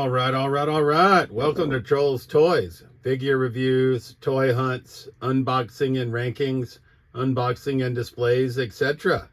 All right. Welcome to Trolls Toys. Figure reviews, toy hunts, unboxing and rankings, unboxing and displays, etc.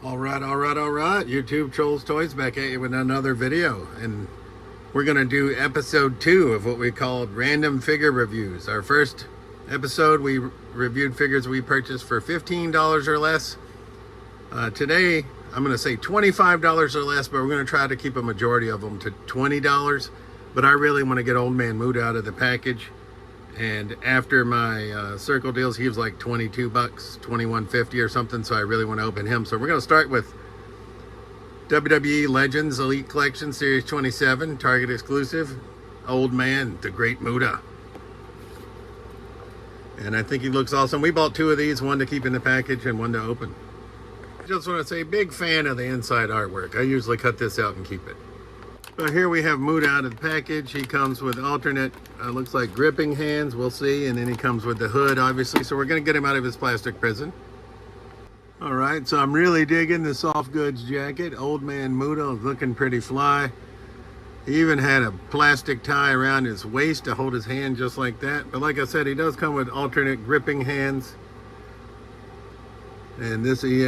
All right. YouTube Trolls Toys back at you with another video. And we're going to do episode 2 of what we called random figure reviews. Our first episode, we reviewed figures we purchased for $15 or less. Today, I'm going to say $25 or less, but we're going to try to keep a majority of them to $20. But I really want to get Old Man Muta out of the package. And after my circle deals, he was like 22 bucks, 21.50 or something. So I really want to open him. So we're going to start with WWE Legends Elite Collection Series 27, Target exclusive, Old Man, the Great Muta. And I think he looks awesome. We bought 2 of these, one to keep in the package and one to open. I just want to say, big fan of the inside artwork. I usually cut this out and keep it. But here we have Muta out of the package. He comes with alternate, looks like gripping hands, we'll see. And then he comes with the hood, obviously. So we're going to get him out of his plastic prison. All right, so I'm really digging the soft goods jacket. Old Man Muta is looking pretty fly. He even had a plastic tie around his waist to hold his hand just like that. But like I said, he does come with alternate gripping hands. And this, he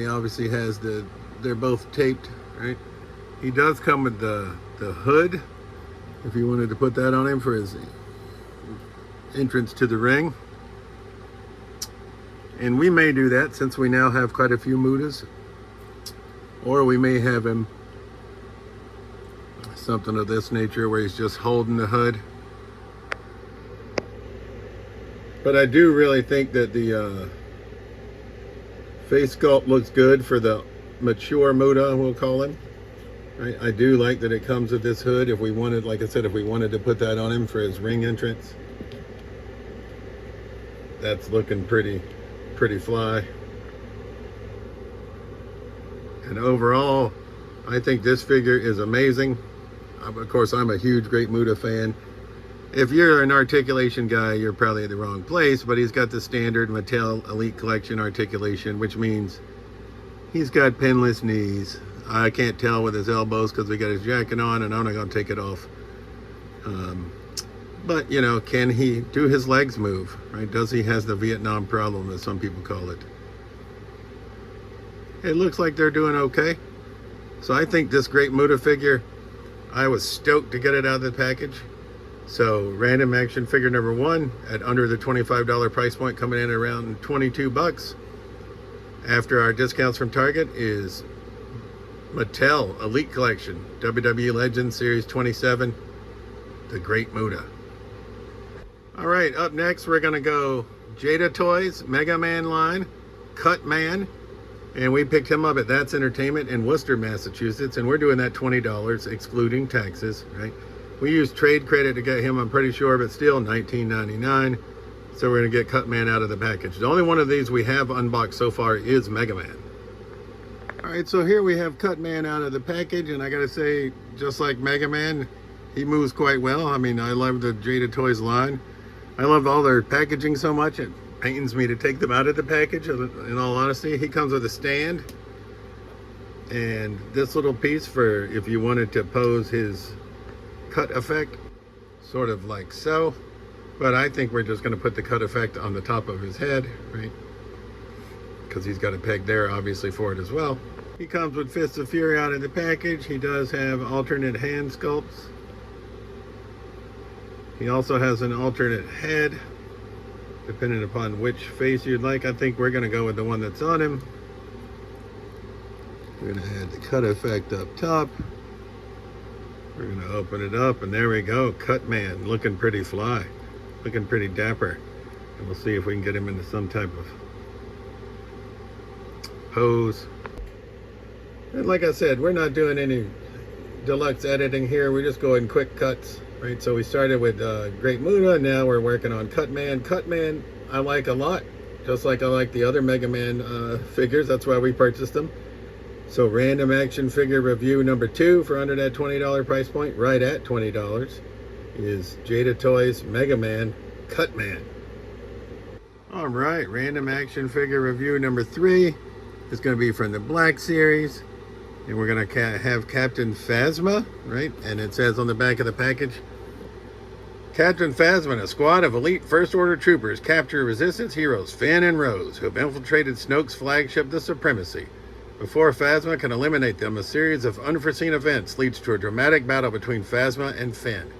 obviously has they're both taped, right? He does come with the hood, if you wanted to put that on him for his entrance to the ring. And we may do that since we now have quite a few Mutas. Or we may have him something of this nature where he's just holding the hood. But I do really think that the face sculpt looks good for the mature Muta, we'll call him. Right? I do like that it comes with this hood. If we wanted, like I said, if we wanted to put that on him for his ring entrance, that's looking pretty fly. And overall, I think this figure is amazing. Of course, I'm a huge Great Muta fan. If you're an articulation guy, you're probably at the wrong place, but he's got the standard Mattel Elite Collection articulation, which means he's got pinless knees. I can't tell with his elbows because we got his jacket on, and I'm not going to take it off. But, can he do his legs move, right? Does he has the Vietnam problem, as some people call it? It looks like they're doing okay. So I think this Great Muta figure, I was stoked to get it out of the package. So random action figure number 1 at under the $25 price point, coming in around 22 bucks. After our discounts from Target is Mattel Elite Collection WWE Legends Series 27, the Great Muta. All right, up next we're gonna go Jada Toys Mega Man line, Cut Man. And we picked him up at That's Entertainment in Worcester, Massachusetts, and we're doing that $20 excluding taxes, right? We used trade credit to get him, I'm pretty sure, but still $19.99. So we're gonna get Cut Man out of the package. The only one of these we have unboxed so far is Mega Man. All right, so here we have Cut Man out of the package, and I gotta say, just like Mega Man, he moves quite well. I mean, I love the Jada Toys line. I love all their packaging so much, it pains me to take them out of the package, in all honesty. He comes with a stand, and this little piece for if you wanted to pose his cut effect, sort of like so. But I think we're just gonna put the cut effect on the top of his head, right? Because he's got a peg there, obviously, for it as well. He comes with Fists of Fury out of the package. He does have alternate hand sculpts. He also has an alternate head, depending upon which face you'd like. I think we're gonna go with the one that's on him. We're gonna add the cut effect up top. We're gonna open it up, and there we go. Cut Man, looking pretty fly, looking pretty dapper. And we'll see if we can get him into some type of pose. And like I said, we're not doing any deluxe editing here. We're just going quick cuts, right? So we started with Great Muta, and now we're working on Cut Man. Cut Man I like a lot, just like I like the other Mega Man figures. That's why we purchased them. So random action figure review number 2 for under that $20 price point, right at $20, is Jada Toys Mega Man Cut Man. All right, random action figure review number 3 is going to be from the Black Series. And we're going to have Captain Phasma, right? And it says on the back of the package, Captain Phasma and a squad of elite First Order troopers capture Resistance heroes Finn and Rose, who have infiltrated Snoke's flagship, the Supremacy. Before Phasma can eliminate them, a series of unforeseen events leads to a dramatic battle between Phasma and Finn.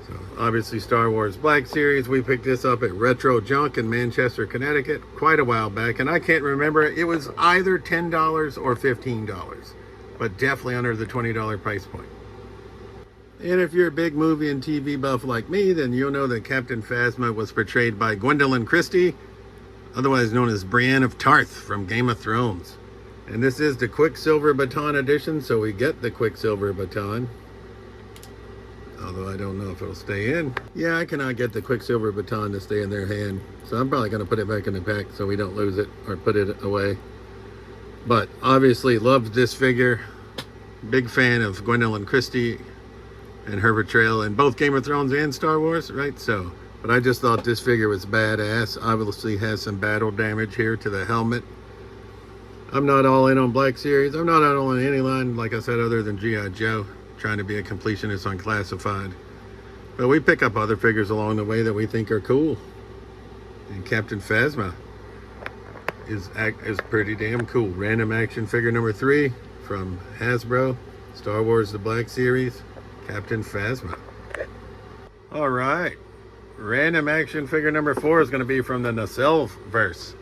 So, obviously Star Wars Black Series. We picked this up at Retro Junk in Manchester, Connecticut quite a while back, and I can't remember, it was either $10 or $15, but definitely under the $20 price point. And if you're a big movie and TV buff like me, then you'll know that Captain Phasma was portrayed by Gwendoline Christie, otherwise known as Brienne of Tarth from Game of Thrones. And this is the Quicksilver Baton edition, so we get the Quicksilver Baton. Although I don't know if it'll stay in. Yeah, I cannot get the Quicksilver Baton to stay in their hand. So I'm probably going to put it back in the pack so we don't lose it or put it away. But obviously loved this figure. Big fan of Gwendoline Christie and her portrayal in both Game of Thrones and Star Wars, right? So, but I just thought this figure was badass. Obviously has some battle damage here to the helmet. I'm not all in on Black Series. I'm not all in any line, like I said, other than G.I. Joe. Trying to be a completionist on Classified. But we pick up other figures along the way that we think are cool. And Captain Phasma is pretty damn cool. Random action figure number 3 from Hasbro. Star Wars The Black Series. Captain Phasma. All right. Random action figure number 4 is going to be from the Nacelle verse.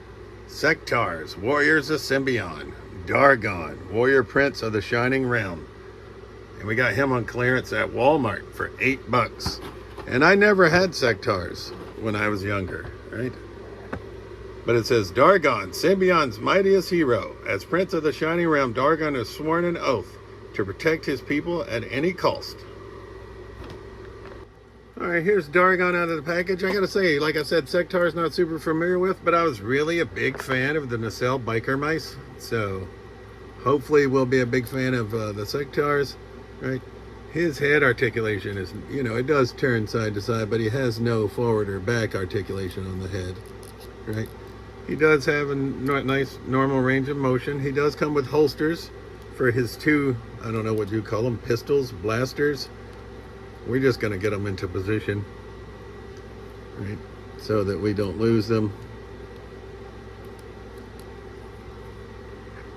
Sectars, Warriors of Symbion. Dargon, Warrior Prince of the Shining Realm. And we got him on clearance at Walmart for $8. And I never had Sectars when I was younger, right? But it says, Dargon, Symbion's mightiest hero. As Prince of the Shining Realm, Dargon has sworn an oath to protect his people at any cost. All right, here's Dargon out of the package. I gotta say, like I said, Sectar's not super familiar with, but I was really a big fan of the Nacelle Biker Mice. So hopefully we'll be a big fan of the Sectars. Right, his head articulation is, you know, it does turn side to side, but he has no forward or back articulation on the head. Right, he does have a nice normal range of motion. He does come with holsters for his 2, I don't know what you call them, pistols, blasters. We're just going to get them into position, right, so that we don't lose them.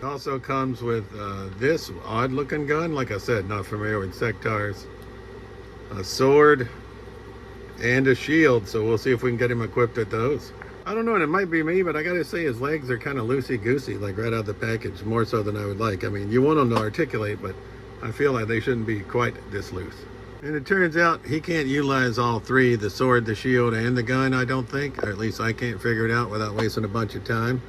It also comes with this odd looking gun. Like I said, not familiar with Sectars. A sword and a shield, so we'll see if we can get him equipped at those. I don't know, and it might be me, but I gotta say his legs are kind of loosey-goosey, like right out of the package, more so than I would like. I mean, you want them to articulate, but I feel like they shouldn't be quite this loose. And it turns out he can't utilize all 3, the sword, the shield, and the gun, I don't think. Or at least I can't figure it out without wasting a bunch of time.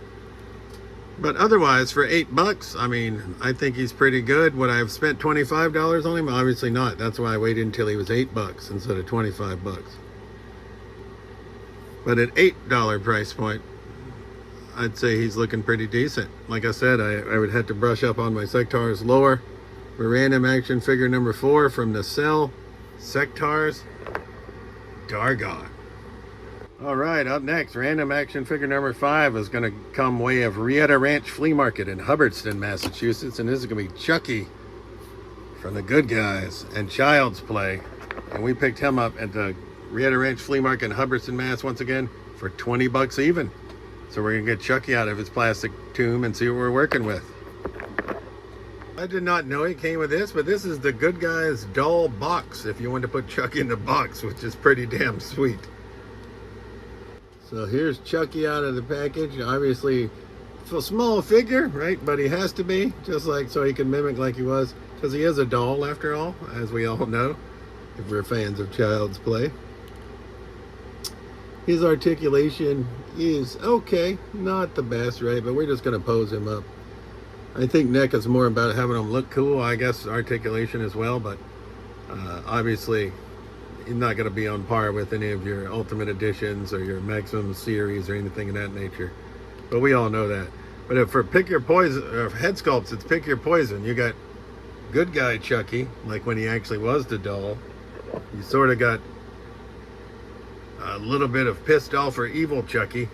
But otherwise, for $8, I mean, I think he's pretty good. Would I have spent $25 on him? Obviously not. That's why I waited until he was $8 instead of $25. But at $8 price point, I'd say he's looking pretty decent. Like I said, I would have to brush up on my Sectars lore. For random action figure number 4 from Nacelle, Sectars, Dargon. All right, up next, random action figure number 5 is going to come way of Rieta Ranch Flea Market in Hubbardston, Massachusetts. And this is going to be Chucky from The Good Guys and Child's Play. And we picked him up at the Rieta Ranch Flea Market in Hubbardston, Mass. once again for $20 even. So we're going to get Chucky out of his plastic tomb and see what we're working with. I did not know he came with this, but this is The Good Guys doll box if you want to put Chucky in the box, which is pretty damn sweet. So here's Chucky out of the package. Obviously, it's a small figure, right? But he has to be, just like so he can mimic like he was, because he is a doll after all, as we all know, if we're fans of Child's Play. His articulation is okay, not the best, right? But we're just going to pose him up. I think NECA is more about having him look cool, I guess articulation as well, but obviously he's not going to be on par with any of your Ultimate Editions or your Maximum series or anything of that nature. But we all know that. But if for Pick Your Poison, or head sculpts, it's Pick Your Poison. You got Good Guy Chucky, like when he actually was the doll. You sort of got a little bit of pissed off or evil Chucky.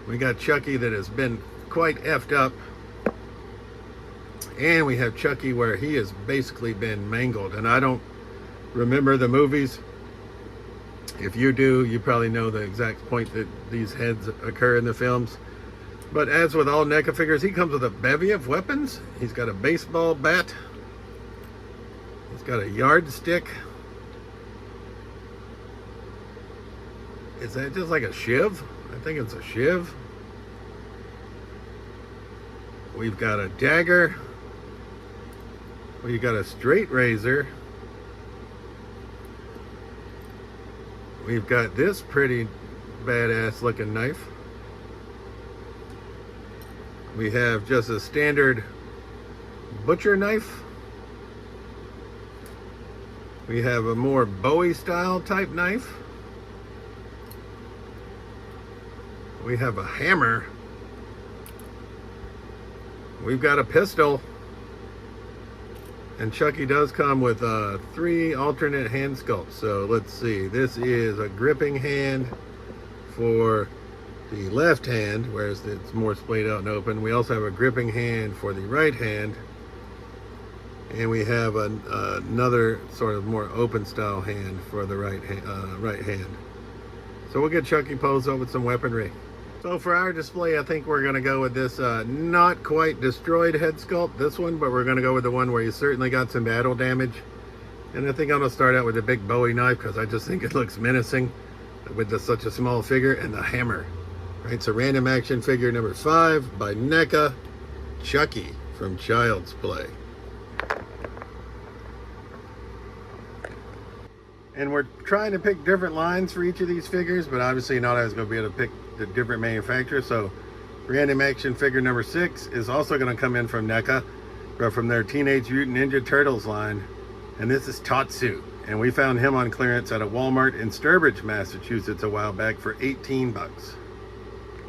We got Chucky that has been quite effed up. And we have Chucky where he has basically been mangled. And I don't remember the movies. If you do, you probably know the exact point that these heads occur in the films. But as with all NECA figures, he comes with a bevy of weapons. He's got a baseball bat. He's got a yardstick. Is that just like a shiv? I think it's a shiv. We've got a dagger. We've got a straight razor. We've got this pretty badass looking knife. We have just a standard butcher knife. We have a more Bowie style type knife. We have a hammer. We've got a pistol. And Chucky does come with 3 alternate hand sculpts. So let's see. This is a gripping hand for the left hand, whereas it's more splayed out and open. We also have a gripping hand for the right hand. And we have another sort of more open style hand for the right hand. So we'll get Chucky posed up with some weaponry. So for our display, I think we're going to go with this not quite destroyed head sculpt, this one, but we're going to go with the one where you certainly got some battle damage. And I think I'm going to start out with the big Bowie knife because I just think it looks menacing with such a small figure, and the hammer. Right, so random action figure number 5 by NECA, Chucky from Child's Play. And we're trying to pick different lines for each of these figures, but obviously not always going to be able to pick the different manufacturers. So random action figure number 6 is also going to come in from NECA, but from their Teenage Mutant Ninja Turtles line. And this is Tatsu. And we found him on clearance at a Walmart in Sturbridge, Massachusetts a while back for 18 bucks.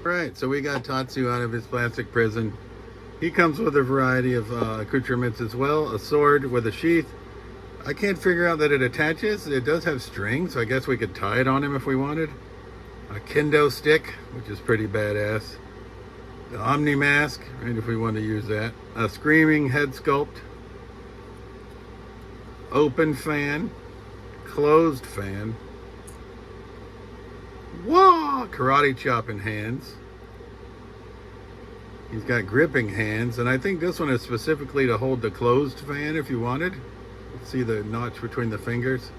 Right, so we got Tatsu out of his plastic prison. He comes with a variety of accoutrements as well. A sword with a sheath. I can't figure out that it attaches. It does have strings, so I guess we could tie it on him if we wanted. A kendo stick, which is pretty badass. The Omni mask, right, if we want to use that. A screaming head sculpt. Open fan. Closed fan. Whoa! Karate chopping hands. He's got gripping hands, and I think this one is specifically to hold the closed fan if you wanted. See the notch between the fingers.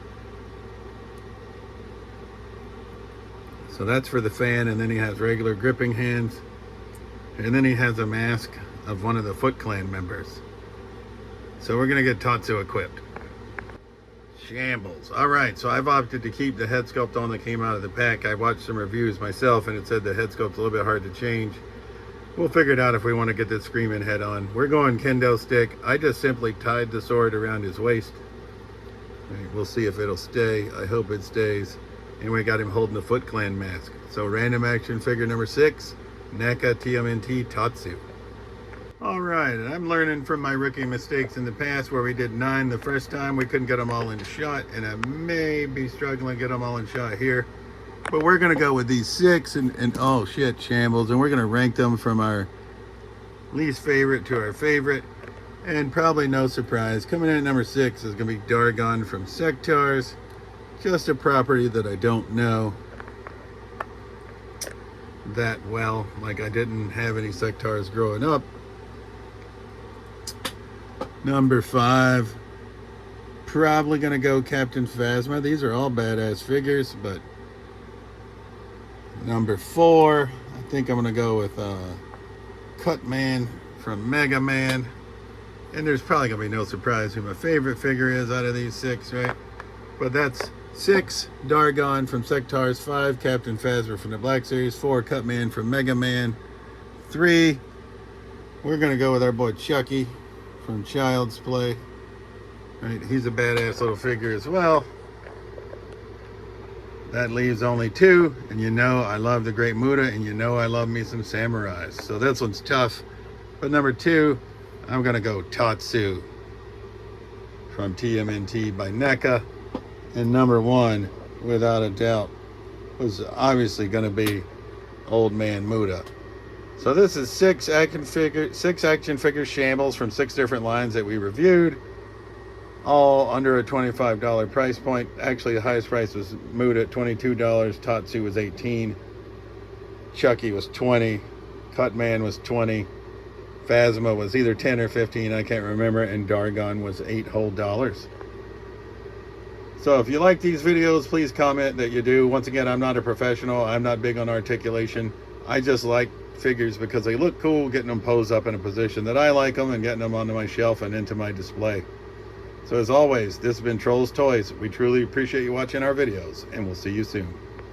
So that's for the fan, and then he has regular gripping hands, and then he has a mask of one of the Foot Clan members. So we're gonna get Tatsu equipped. Shambles. All right, so I've opted to keep the head sculpt on that came out of the pack. I watched some reviews myself, and it said the head sculpt's a little bit hard to change. We'll figure it out if we want to get this screaming head on. We're going kendo stick. I just simply tied the sword around his waist. Right, we'll see if it'll stay. I hope it stays. And we got him holding the Foot Clan mask. So random action figure number 6, NECA TMNT Tatsu. All right, and I'm learning from my rookie mistakes in the past where we did 9 the first time. We couldn't get them all in shot, and I may be struggling to get them all in shot here. But we're going to go with these 6 and oh shit, shambles. And we're going to rank them from our least favorite to our favorite. And probably no surprise, coming in at number 6 is going to be Dargon from Sectaurs. Just a property that I don't know that well. Like, I didn't have any Sectaurs growing up. Number 5, probably going to go Captain Phasma. These are all badass figures, but number 4, I think I'm going to go with Cutman from Mega Man. And there's probably going to be no surprise who my favorite figure is out of these 6, right? But that's 6, Dargon from Sectaurs. 5, Captain Phasma from the Black Series. 4, Cutman from Mega Man. 3, we're going to go with our boy Chucky from Child's Play. Right, he's a badass little figure as well. That leaves only 2, and you know I love the Great Muta, and you know I love me some samurais. So this one's tough. But number 2, I'm gonna go Tatsu from TMNT by NECA. And number one, without a doubt, was obviously going to be Old Man Muta. So this is six action figure shambles from 6 different lines that we reviewed, all under a $25 price point. Actually, the highest price was Muta at $22, Tatsu was $18, Chucky was $20, Cutman was $20, Phasma was either $10 or $15, I can't remember, and Dargon was $8 whole. So if you like these videos, please comment that you do. Once again, I'm not a professional. I'm not big on articulation. I just like figures because they look cool, getting them posed up in a position that I like them and getting them onto my shelf and into my display. So as always, this has been Trolls Toys. We truly appreciate you watching our videos, and we'll see you soon.